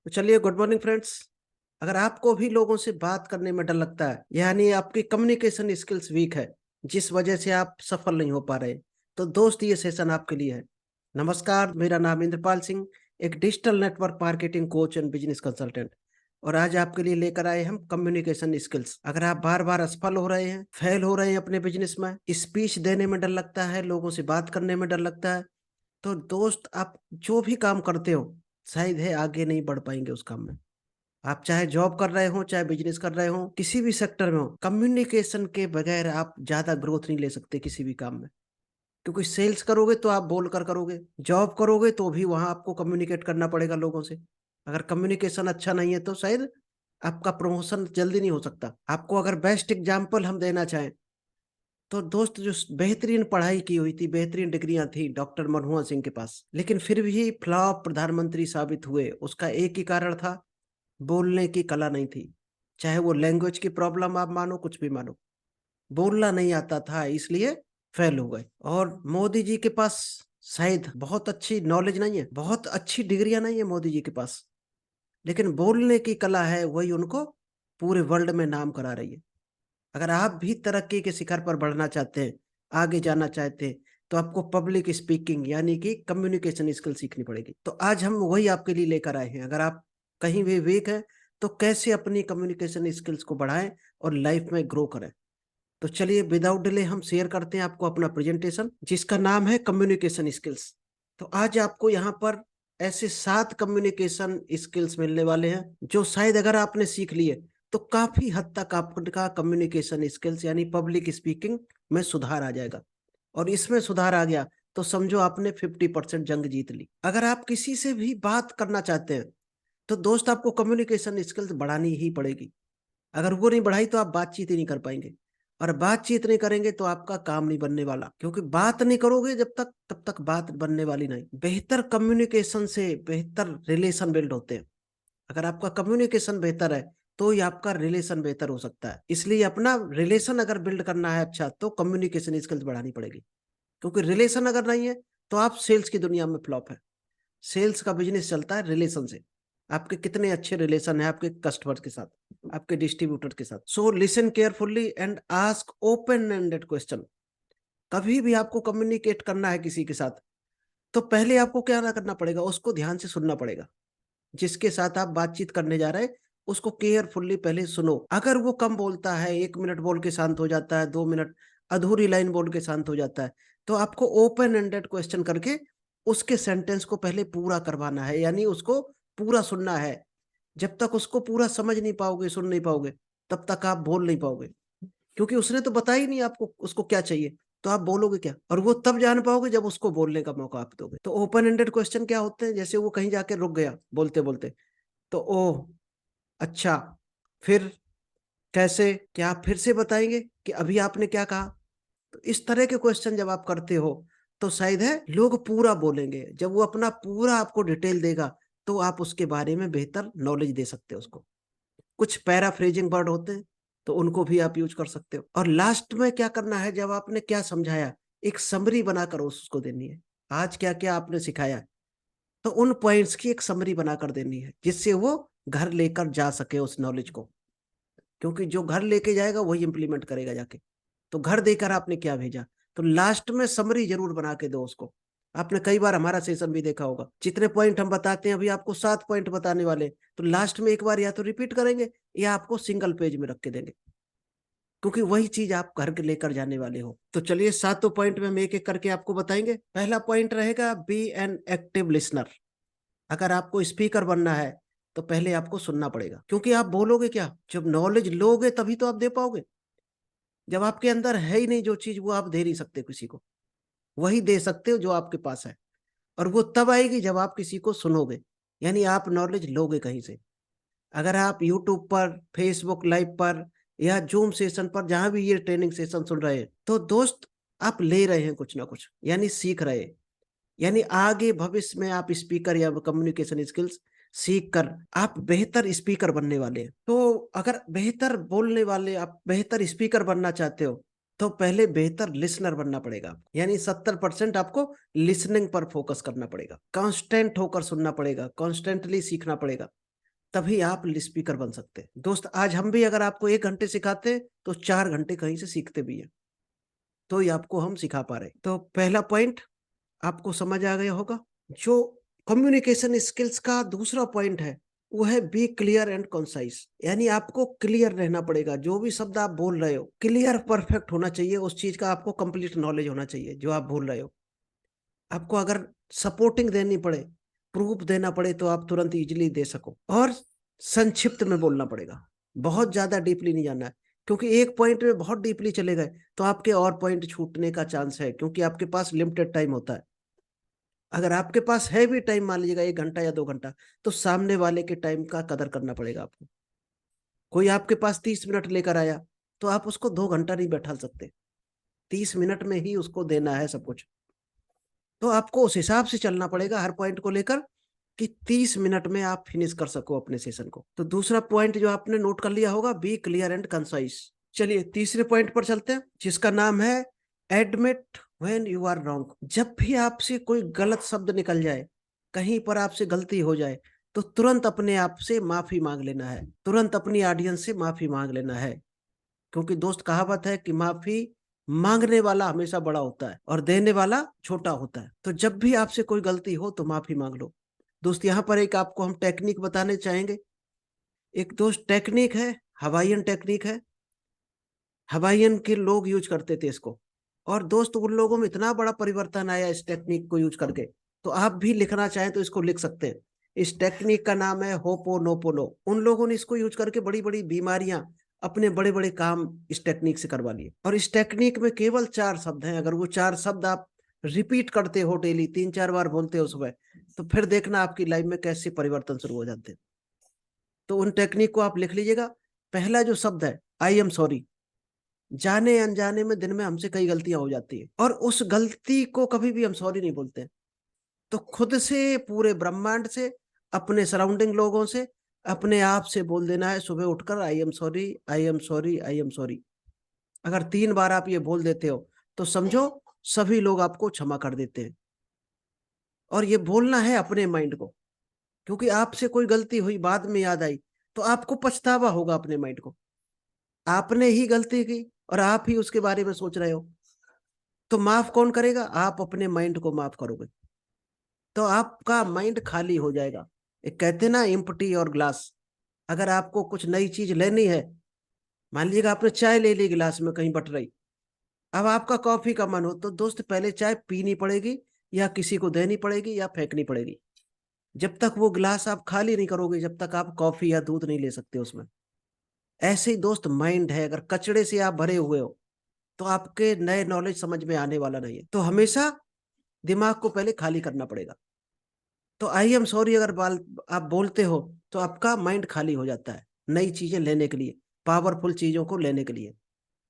तो चलिए, good morning friends. अगर आपको भी लोगों से बात करने में डर लगता है, यानी आपकी कम्युनिकेशन स्किल्स वीक है, जिस वजह से आप सफल नहीं हो पा रहे, तो दोस्त ये सेशन आपके लिए है। नमस्कार, मेरा नाम इंद्रपाल सिंह, एक digital network marketing coach and business consultant. और आज आपके लिए लेकर आए हम कम्युनिकेशन स्किल्स। अगर आप बार बार असफल हो रहे हैं, फेल हो रहे हैं अपने बिजनेस में, स्पीच देने में डर लगता है, लोगों से बात करने में डर लगता है, तो दोस्त आप जो भी काम करते हो, शायद है आगे नहीं बढ़ पाएंगे उस काम में। आप चाहे जॉब कर रहे हो, चाहे बिजनेस कर रहे हो, किसी भी सेक्टर में हो, कम्युनिकेशन के बगैर आप ज्यादा ग्रोथ नहीं ले सकते किसी भी काम में। क्योंकि सेल्स करोगे तो आप बोल कर करोगे, जॉब करोगे तो भी वहां आपको कम्युनिकेट करना पड़ेगा लोगों से। अगर कम्युनिकेशन अच्छा नहीं है तो शायद आपका प्रमोशन जल्दी नहीं हो सकता। आपको अगर बेस्ट एग्जाम्पल हम देना चाहें, तो दोस्त जो बेहतरीन पढ़ाई की हुई थी, बेहतरीन डिग्रियां थी डॉक्टर मनमोहन सिंह के पास, लेकिन फिर भी फ्लॉप प्रधानमंत्री साबित हुए, उसका एक ही कारण था, बोलने की कला नहीं थी। चाहे वो लैंग्वेज की प्रॉब्लम आप मानो, कुछ भी मानो, बोलना नहीं आता था, इसलिए फेल हो गए। और मोदी जी के पास शायद बहुत अच्छी नॉलेज नहीं है, बहुत अच्छी डिग्रियां नहीं है मोदी जी के पास, लेकिन बोलने की कला है, वही उनको पूरे वर्ल्ड में नाम करा रही है। अगर आप भी तरक्की के शिखर पर बढ़ना चाहते हैं, आगे जाना चाहते हैं, तो आपको पब्लिक स्पीकिंग यानी कि कम्युनिकेशन स्किल सीखनी पड़ेगी। तो आज हम वही आपके लिए लेकर आए हैं। अगर आप कहीं भी वीक है, तो कैसे अपनी कम्युनिकेशन स्किल्स को बढ़ाएं और लाइफ में ग्रो करें। तो चलिए, विदाउट डिले हम शेयर करते हैं आपको अपना प्रेजेंटेशन, जिसका नाम है कम्युनिकेशन स्किल्स। तो आज आपको यहाँ पर ऐसे 7 कम्युनिकेशन स्किल्स मिलने वाले हैं, जो शायद अगर आपने सीख लिए तो काफी हद तक आपका कम्युनिकेशन स्किल्स यानी पब्लिक स्पीकिंग में सुधार आ जाएगा। और इसमें सुधार आ गया तो समझो आपने 50% जंग जीत ली। अगर आप किसी से भी बात करना चाहते हैं, तो दोस्त आपको कम्युनिकेशन स्किल्स बढ़ानी ही पड़ेगी। अगर वो नहीं बढ़ाई तो आप बातचीत ही नहीं कर पाएंगे, और बातचीत नहीं करेंगे तो आपका काम नहीं बनने वाला, क्योंकि बात नहीं करोगे जब तक, तब तक बात बनने वाली नहीं। बेहतर कम्युनिकेशन से बेहतर रिलेशन बिल्ड होते हैं। अगर आपका कम्युनिकेशन बेहतर है, तो ही आपका रिलेशन बेहतर हो सकता है। इसलिए अपना रिलेशन अगर बिल्ड करना है अच्छा, तो कम्युनिकेशन स्किल्स बढ़ानी पड़ेगी। क्योंकि रिलेशन अगर नहीं है, तो आप सेल्स की दुनिया में फ्लॉप है। सेल्स का बिजनेस चलता है रिलेशन से। आपके कितने अच्छे रिलेशन है आपके कस्टमर के साथ, आपके डिस्ट्रीब्यूटर के साथ। So listen carefully and ask open ended question. कभी भी आपको कम्युनिकेट करना है किसी के साथ, तो पहले आपको क्या ना करना पड़ेगा, उसको ध्यान से सुनना पड़ेगा। जिसके साथ आप बातचीत करने जा रहे हैं, उसको केयरफुल्ली पहले सुनो। अगर वो कम बोलता है, 1 मिनट बोल के शांत हो जाता है, 2 मिनट अधूरी लाइन बोल के शांत हो जाता है, तो आपको ओपन एंडेड क्वेश्चन करके उसके सेंटेंस को पहले पूरा करवाना है, यानी उसको पूरा सुनना है। जब तक उसको पूरा समझ नहीं पाओगे, सुन नहीं पाओगे, तब तक आप बोल नहीं पाओगे। क्योंकि उसने तो बताया ही नहीं आपको उसको क्या चाहिए, तो आप बोलोगे क्या? और वो तब जान पाओगे जब उसको बोलने का मौका आप दोगे। तो ओपन एंडेड क्वेश्चन क्या होते हैं? जैसे वो कहीं जाके रुक गया बोलते बोलते, तो ओह, अच्छा, फिर कैसे, क्या आप फिर से बताएंगे कि अभी आपने क्या कहा? तो इस तरह के क्वेश्चन जब आप करते हो, तो शायद है लोग पूरा बोलेंगे। जब वो अपना पूरा आपको डिटेल देगा, तो आप उसके बारे में बेहतर नॉलेज दे सकते हो उसको। कुछ पैराफ्रेजिंग वर्ड होते हैं, तो उनको भी आप यूज कर सकते हो। और लास्ट में क्या करना है, जब आपने क्या समझाया, एक समरी बनाकर उसको देनी है। आज क्या क्या आपने सिखाया, तो उन पॉइंट्स की एक समरी बनाकर देनी है, जिससे वो घर लेकर जा सके उस नॉलेज को। क्योंकि जो घर लेके जाएगा वही इंप्लीमेंट करेगा जाके। तो घर देकर आपने क्या भेजा, तो लास्ट में समरी जरूर बना के दो उसको। आपने कई बार हमारा सेशन भी देखा होगा, जितने पॉइंट हम बताते हैं, अभी आपको 7 पॉइंट बताने वाले, तो लास्ट में एक बार या तो रिपीट करेंगे, या आपको सिंगल पेज में रख के देंगे, क्योंकि वही चीज आप घर के लेकर जाने वाले हो। तो चलिए, 7 पॉइंट में हम एक एक करके आपको बताएंगे। पहला पॉइंट रहेगा, बी एन एक्टिव लिसनर। अगर आपको स्पीकर बनना है, तो पहले आपको सुनना पड़ेगा। क्योंकि आप बोलोगे क्या, जब नॉलेज लोगे तभी तो आप दे पाओगे। जब आपके अंदर है ही नहीं जो चीज, वो आप दे नहीं सकते किसी को। वही दे सकते हो जो आपके पास है, और वो तब आएगी जब आप किसी को सुनोगे, यानी आप नॉलेज लोगे कहीं से। अगर आप यूट्यूब पर, फेसबुक लाइव पर, या जूम सेशन पर, जहां भी ये ट्रेनिंग सेशन सुन रहे हैं, तो दोस्त आप ले रहे हैं कुछ ना कुछ, यानी सीख रहे हैं। यानी आगे भविष्य में आप स्पीकर या कम्युनिकेशन स्किल्स सीख कर आप बेहतर स्पीकर बनने वाले हैं। तो अगर बेहतर बोलने वाले, आप बेहतर स्पीकर बनना चाहते हो, तो पहले बेहतर लिसनर बनना पड़ेगा। यानी 70% आपको लिसनिंग पर फोकस करना पड़ेगा, कॉन्स्टेंट होकर सुनना पड़ेगा, कॉन्स्टेंटली सीखना पड़ेगा। तभी आप स्पीकर बन सकते हैं। दोस्त आज हम भी अगर आपको 1 घंटे सिखाते हैं तो 4 घंटे कहीं से सीखते भी हैं, तो ही आपको हम सिखा पा रहे हैं। तो पहला पॉइंट आपको समझ आ गया होगा। जो कम्युनिकेशन स्किल्स का दूसरा पॉइंट है वो है बी क्लियर एंड कॉन्साइज, यानी आपको क्लियर रहना पड़ेगा। जो भी शब्द आप बोल रहे हो क्लियर परफेक्ट होना चाहिए, उस चीज का आपको कंप्लीट नॉलेज होना चाहिए जो आप बोल रहे हो। आपको अगर सपोर्टिंग देनी पड़े, प्रूफ देना पड़े तो आप तुरंत इजीली दे सको। और संक्षिप्त में बोलना पड़ेगा, बहुत ज्यादा डीपली नहीं जाना है, क्योंकि एक पॉइंट में बहुत डीपली चले गए तो आपके और पॉइंट छूटने का चांस है, क्योंकि आपके पास लिमिटेड टाइम होता है। अगर आपके पास है भी टाइम, मान लीजिएगा 1 घंटा या 2 घंटा, तो सामने वाले के टाइम का कदर करना पड़ेगा आपको। कोई आपके पास 30 मिनट लेकर आया तो आप उसको 2 घंटा नहीं बैठा सकते, 30 मिनट में ही उसको देना है सब कुछ। तो आपको उस हिसाब से चलना पड़ेगा हर पॉइंट को लेकर कि 30 मिनट में आप फिनिश कर सको अपने सेशन को। तो दूसरा पॉइंट जो आपने नोट कर लिया होगा, बी क्लियर एंड कंसाइज। चलिए तीसरे पॉइंट पर चलते हैं, जिसका नाम है admit when you are wrong. जब भी आपसे कोई गलत शब्द निकल जाए, कहीं पर आपसे गलती हो जाए, तो तुरंत अपने आप से माफी मांग लेना है, तुरंत अपनी ऑडियंस से माफी मांग लेना है। क्योंकि दोस्त कहावत है कि माफी मांगने वाला हमेशा बड़ा होता है और देने वाला छोटा होता है। तो जब भी आपसे कोई गलती हो तो माफी मांग लो। दोस्त यहाँ पर एक आपको हम टेक्निक बताने चाहेंगे। एक दोस्त टेक्निक है, हवाईयन टेक्निक है। हवाईयन के लोग यूज करते थे इसको, और दोस्त उन लोगों में इतना बड़ा परिवर्तन आया इस टेक्निक को यूज करके, तो आप भी लिखना चाहें तो इसको लिख सकते हैं। इस टेक्निक का नाम है होपोनोपोनो। उन लोगों ने इसको यूज करके बड़ी बड़ी बीमारियां, अपने बड़े बड़े काम इस टेक्निक से करवा लिए। और इस टेक्निक में केवल 4 शब्द हैं, अगर वो 4 शब्द आप रिपीट करते हो, डेली 3-4 बार बोलते हो सुबह, तो फिर देखना आपकी लाइफ में कैसे परिवर्तन शुरू हो जाते हैं। तो उन टेक्निक को आप लिख लीजिएगा। पहला जो शब्द है, आई एम सॉरी। जाने अनजाने में दिन में हमसे कई गलतियां हो जाती है, और उस गलती को कभी भी हम सॉरी नहीं बोलते। तो खुद से, पूरे ब्रह्मांड से, अपने सराउंडिंग लोगों से, अपने आप से बोल देना है सुबह उठकर, I am sorry, I am sorry, I am sorry. अगर 3 बार आप ये बोल देते हो तो समझो सभी लोग आपको क्षमा कर देते हैं। और ये बोलना है अपने माइंड को, क्योंकि आपसे कोई गलती हुई, बाद में याद आई, तो आपको पछतावा होगा अपने माइंड को। आपने ही गलती की और आप ही उसके बारे में सोच रहे हो, तो माफ कौन करेगा? आप अपने माइंड को माफ करोगे तो आपका माइंड खाली हो जाएगा। एक कहते ना, एम्प्टी और ग्लास। अगर आपको कुछ नई चीज लेनी है, मान लीजिएगा आपने चाय ले ली गिलास में कहीं बट रही, अब आपका कॉफी का मन हो, तो दोस्त पहले चाय पीनी पड़ेगी, या किसी को देनी पड़ेगी, या फेंकनी पड़ेगी। जब तक वो गिलास आप खाली नहीं करोगे, जब तक आप कॉफी या दूध नहीं ले सकते उसमें। ऐसे ही दोस्त माइंड है, अगर कचड़े से आप भरे हुए हो तो आपके नए नॉलेज समझ में आने वाला नहीं है। तो हमेशा दिमाग को पहले खाली करना पड़ेगा। तो आई एम सॉरी अगर आप बोलते हो तो आपका माइंड खाली हो जाता है नई चीजें लेने के लिए, पावरफुल चीजों को लेने के लिए।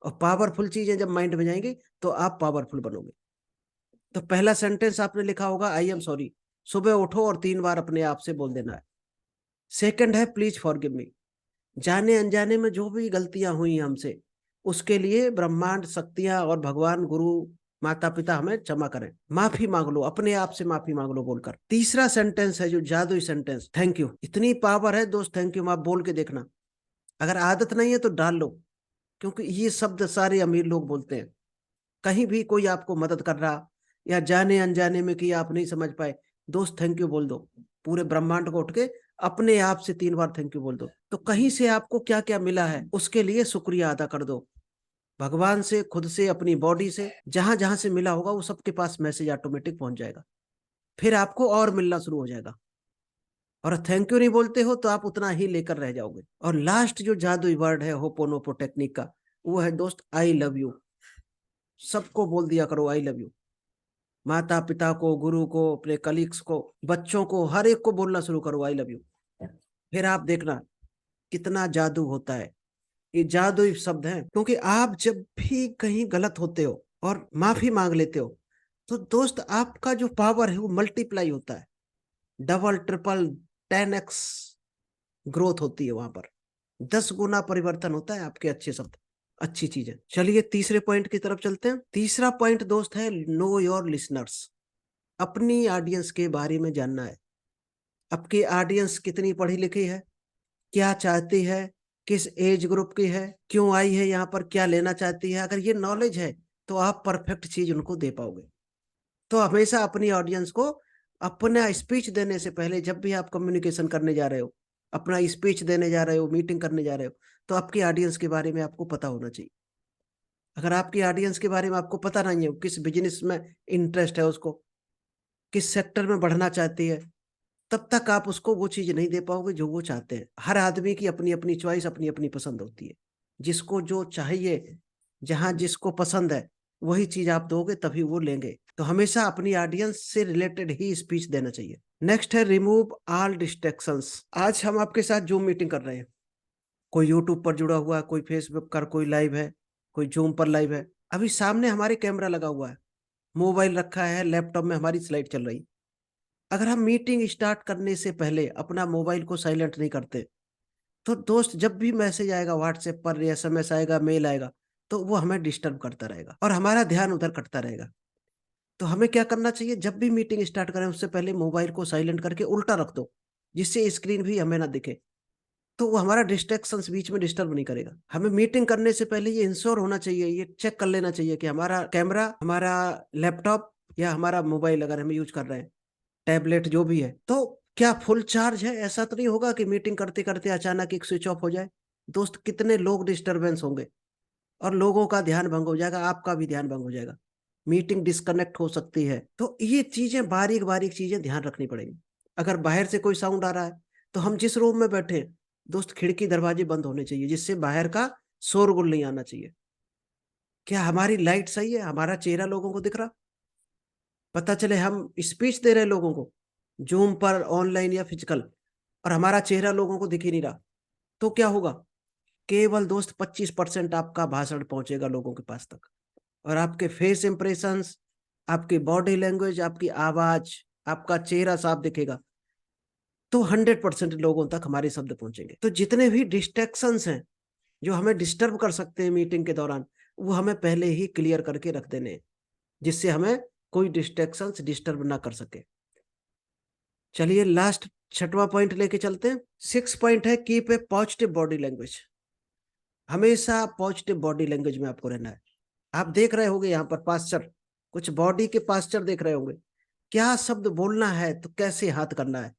और पावरफुल चीजें जब माइंड में जाएंगी तो आप पावरफुल बनोगे। तो पहला सेंटेंस आपने लिखा होगा, आई एम सॉरी। सुबह उठो और 3 बार अपने आप से बोल देना है। सेकंड है, प्लीज फॉरगिव मी। जाने अनजाने में जो भी गलतियां हुई हमसे, उसके लिए ब्रह्मांड, शक्तियां और भगवान, गुरु, माता पिता हमें क्षमा करें। माफी मांग लो, अपने आप से माफी मांग लो बोलकर। तीसरा सेंटेंस है जो जादुई सेंटेंस, थैंक यू। इतनी पावर है दोस्त थैंक यू, आप बोल के देखना। अगर आदत नहीं है तो डाल लो, क्योंकि ये शब्द सारे अमीर लोग बोलते हैं। कहीं भी कोई आपको मदद कर रहा, या जाने अनजाने में कि आप नहीं समझ पाए, दोस्त थैंक यू बोल दो। पूरे ब्रह्मांड को उठ के अपने आप से 3 बार थैंक यू बोल दो। तो कहीं से आपको क्या क्या मिला है उसके लिए शुक्रिया अदा कर दो। भगवान से, खुद से, अपनी बॉडी से, जहां जहां से मिला होगा वो सबके पास मैसेज ऑटोमेटिक पहुंच जाएगा। फिर आपको और मिलना शुरू हो जाएगा। और थैंक यू नहीं बोलते हो तो आप उतना ही लेकर रह जाओगे। और लास्ट जो जादुई वर्ड है होपोनोपो टेक्निक का, वो है दोस्त आई लव यू। सबको बोल दिया करो आई लव यू। माता पिता को, गुरु को, अपने कलीग्स को, बच्चों को, हर एक को बोलना शुरू करो आई लव यू। फिर आप देखना कितना जादू होता है। ये जादुई शब्द है, क्योंकि आप जब भी कहीं गलत होते हो और माफी मांग लेते हो, तो दोस्त आपका जो पावर है वो मल्टीप्लाई होता है। डबल, ट्रिपल, 10x ग्रोथ होती है वहां पर। 10 गुना परिवर्तन होता है आपके अच्छे शब्द, अच्छी चीजें। चलिए तीसरे पॉइंट की तरफ चलते हैं। तीसरा पॉइंट दोस्त है नो योर लिसनर्स। अपनी ऑडियंस के बारे में जानना है। आपकी ऑडियंस कितनी पढ़ी लिखी है, क्या चाहती है, किस एज ग्रुप की है, क्यों आई है यहाँ पर, क्या लेना चाहती है, अगर ये नॉलेज है तो आप परफेक्ट चीज उनको दे पाओगे। तो हमेशा अपनी ऑडियंस को अपना स्पीच देने से पहले, जब भी आप कम्युनिकेशन करने जा रहे हो, अपना स्पीच देने जा रहे हो, मीटिंग करने जा रहे हो, तो आपकी ऑडियंस के बारे में आपको पता होना चाहिए। अगर आपकी ऑडियंस के बारे में आपको पता नहीं है, किस बिजनेस में इंटरेस्ट है उसको, किस सेक्टर में बढ़ना चाहती है, तब तक आप उसको वो चीज नहीं दे पाओगे जो वो चाहते हैं। हर आदमी की अपनी अपनी चॉइस, अपनी अपनी पसंद होती है। जिसको जो चाहिए, जहां जिसको पसंद है, वही चीज आप दोगे तभी वो लेंगे। तो हमेशा अपनी ऑडियंस से रिलेटेड ही स्पीच देना चाहिए। नेक्स्ट है रिमूव ऑल डिस्ट्रैक्शंस। आज हम आपके साथ जूम मीटिंग कर रहे हैं, कोई यूट्यूब पर जुड़ा हुआ है, कोई फेसबुक पर कोई लाइव है, कोई जूम पर लाइव है। अभी सामने हमारे कैमरा लगा हुआ है, मोबाइल रखा है, लैपटॉप में हमारी स्लाइड चल रही। अगर हम मीटिंग स्टार्ट करने से पहले अपना मोबाइल को साइलेंट नहीं करते, तो दोस्त जब भी मैसेज आएगा व्हाट्सएप पर, या एसएमएस आएगा, मेल आएगा, तो वो हमें डिस्टर्ब करता रहेगा और हमारा ध्यान उधर कटता रहेगा। तो हमें क्या करना चाहिए, जब भी मीटिंग स्टार्ट करें उससे पहले मोबाइल को साइलेंट करके उल्टा रख दो, जिससे स्क्रीन भी हमें ना दिखे। तो वो हमारा डिस्ट्रैक्शंस बीच में डिस्टर्ब नहीं करेगा। हमें मीटिंग करने से पहले ये इंश्योर होना चाहिए, ये चेक कर लेना चाहिए कि हमारा कैमरा, हमारा लैपटॉप या हमारा मोबाइल अगर हम यूज कर रहे हैं, टैबलेट जो भी है, तो क्या फुल चार्ज है। ऐसा तो नहीं होगा कि मीटिंग करते करते अचानक एक स्विच ऑफ हो जाए। दोस्त कितने लोग डिस्टरबेंस होंगे और लोगों का ध्यान भंग हो जाएगा, आपका भी ध्यान भंग हो जाएगा, मीटिंग डिस्कनेक्ट हो सकती है। तो ये चीजें, बारीक बारीक चीजें ध्यान रखनी पड़ेगी। अगर बाहर से कोई साउंड आ रहा है, तो हम जिस रूम में बैठे हैं, दोस्त खिड़की दरवाजे बंद होने चाहिए, जिससे बाहर का शोरगुल नहीं आना चाहिए। क्या हमारी लाइट सही है, हमारा चेहरा लोगों को दिख रहा, पता चले हम स्पीच दे रहे हैं लोगों को, जूम पर, ऑनलाइन या फिजिकल, और हमारा चेहरा लोगों को दिख ही नहीं रहा, तो क्या होगा, केवल दोस्त 25% आपका भाषण पहुंचेगा लोगों के पास तक। और आपके फेस इंप्रेशंस, आपकी बॉडी लैंग्वेज, आपकी आवाज, आपका चेहरा साफ दिखेगा, तो 100% लोगों तक हमारे शब्द पहुंचेंगे। तो जितने भी डिस्ट्रैक्शंस हैं जो हमें डिस्टर्ब कर सकते हैं मीटिंग के दौरान, वो हमें पहले ही क्लियर करके रख देने हैं, जिससे हमें कोई डिस्ट्रैक्शंस डिस्टर्ब ना कर सके। चलिए लास्ट 6वां पॉइंट लेके चलते हैं। 6 पॉइंट है keep a positive body language. हमेशा पॉजिटिव बॉडी लैंग्वेज में आपको रहना है। आप देख रहे होंगे यहाँ पर पास्चर, कुछ बॉडी के पास्चर देख रहे होंगे, क्या शब्द बोलना है तो कैसे हाथ करना है।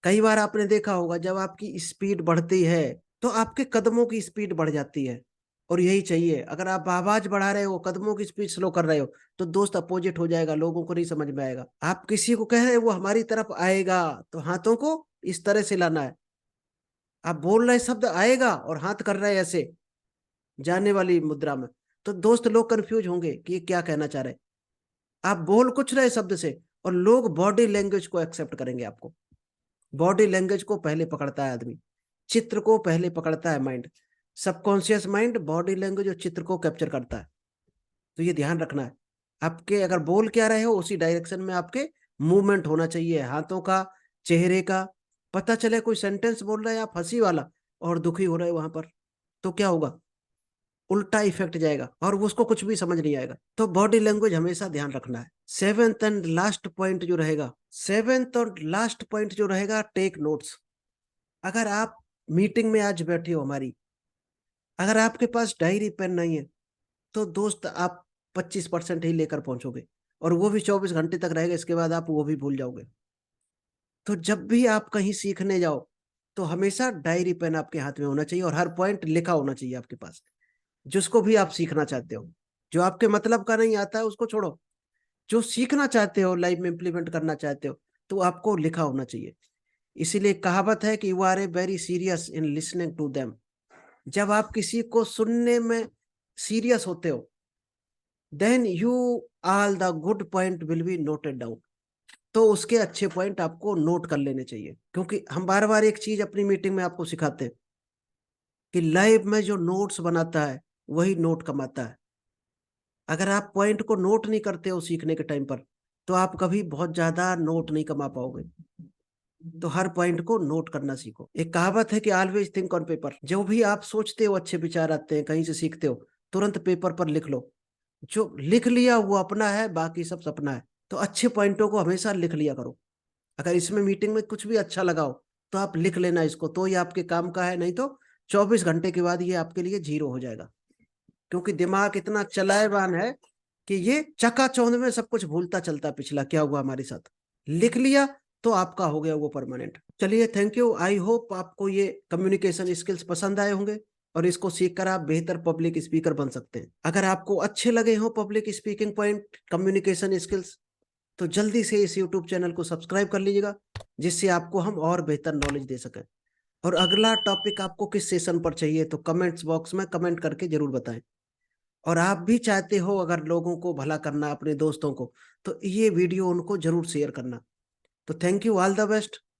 कई बार आपने देखा होगा जब आपकी स्पीड बढ़ती है तो आपके कदमों की स्पीड बढ़ जाती है, और यही चाहिए। अगर आप आवाज बढ़ा रहे हो, कदमों की स्पीड स्लो कर रहे हो, तो दोस्त अपोजिट हो जाएगा, लोगों को नहीं समझ में आएगा। आप किसी को कह रहे हो वो हमारी तरफ आएगा, तो हाथों को इस तरह से लाना है। आप बोल रहे शब्द आएगा और हाथ कर रहे हैं ऐसे, जाने वाली मुद्रा में, तो दोस्त लोग कंफ्यूज होंगे कि ये क्या कहना चाह रहे हैं। आप बोल कुछ रहे शब्द से, और लोग बॉडी लैंग्वेज को एक्सेप्ट करेंगे आपको। बॉडी लैंग्वेज को पहले पकड़ता है आदमी, चित्र को पहले पकड़ता है mind. Subconscious mind body language और चित्र को कैप्चर करता है। तो ये ध्यान रखना है, आपके अगर बोल क्या रहे हो उसी डायरेक्शन में आपके मूवमेंट होना चाहिए, हाथों का, चेहरे का। पता चले कोई सेंटेंस बोल रहे हैं आप हंसी वाला और दुखी हो रहे हो वहां पर, तो क्या होगा, उल्टा इफेक्ट जाएगा और उसको कुछ भी समझ नहीं आएगा। तो बॉडी लैंग्वेज हमेशा ध्यान रखना है। सेवेंथ और लास्ट पॉइंट जो रहेगा, टेक नोट्स। अगर आप मीटिंग में आज बैठे हो हमारी, अगर आपके पास डायरी पेन नहीं है, तो दोस्त आप 25% ही लेकर पहुंचोगे, और वो भी 24 घंटे तक रहेगा, इसके बाद आप वो भी भूल जाओगे। तो जब भी आप कहीं सीखने जाओ, तो हमेशा डायरी पेन आपके हाथ में होना चाहिए और हर पॉइंट लिखा होना चाहिए आपके पास, जिसको भी आप सीखना चाहते हो। जो आपके मतलब का नहीं आता है उसको छोड़ो, जो सीखना चाहते हो, लाइफ में इंप्लीमेंट करना चाहते हो, तो आपको लिखा होना चाहिए। इसीलिए कहावत है कि you are a very serious in listening to them. जब आप किसी को सुनने में सीरियस होते हो, then you all the good point will be noted down. तो उसके अच्छे पॉइंट आपको नोट कर लेने चाहिए, क्योंकि हम बार बार एक चीज अपनी मीटिंग में आपको सिखाते हैं कि लाइव में जो नोट्स बनाता है वही नोट कमाता है। अगर आप पॉइंट को नोट नहीं करते हो सीखने के टाइम पर, तो आप कभी बहुत ज्यादा नोट नहीं कमा पाओगे। तो हर पॉइंट को नोट करना सीखो। एक कहावत है कि ऑलवेज थिंक ऑन पेपर। जो भी आप सोचते हो, अच्छे विचार आते हैं, कहीं से सीखते हो, तुरंत पेपर पर लिख लो। जो लिख लिया वो अपना है, बाकी सब सपना है। तो अच्छे पॉइंटों को हमेशा लिख लिया करो। अगर इसमें मीटिंग में कुछ भी अच्छा लगा हो, तो आप लिख लेना इसको, तो ये आपके काम का है, नहीं तो 24 घंटे के बाद ये आपके लिए जीरो हो जाएगा। क्योंकि दिमाग इतना चलायवान है कि ये चकाचौंध में सब कुछ भूलता चलता है, पिछला क्या हुआ हमारे साथ। लिख लिया तो आपका हो गया वो परमानेंट। चलिए, थैंक यू। आई होप आपको ये कम्युनिकेशन स्किल्स पसंद आए होंगे और इसको सीखकर आप बेहतर पब्लिक स्पीकर बन सकते हैं। अगर आपको अच्छे लगे हो public speaking point, communication skills, तो जल्दी से इस यूट्यूब चैनल को सब्सक्राइब कर लीजिएगा, जिससे आपको हम और बेहतर नॉलेज दे सकें। और अगला टॉपिक आपको किस सेशन पर चाहिए तो कमेंट्स बॉक्स में कमेंट करके जरूर बताएं। और आप भी चाहते हो अगर लोगों को भला करना, अपने दोस्तों को, तो ये वीडियो उनको जरूर शेयर करना। तो thank you, all the best.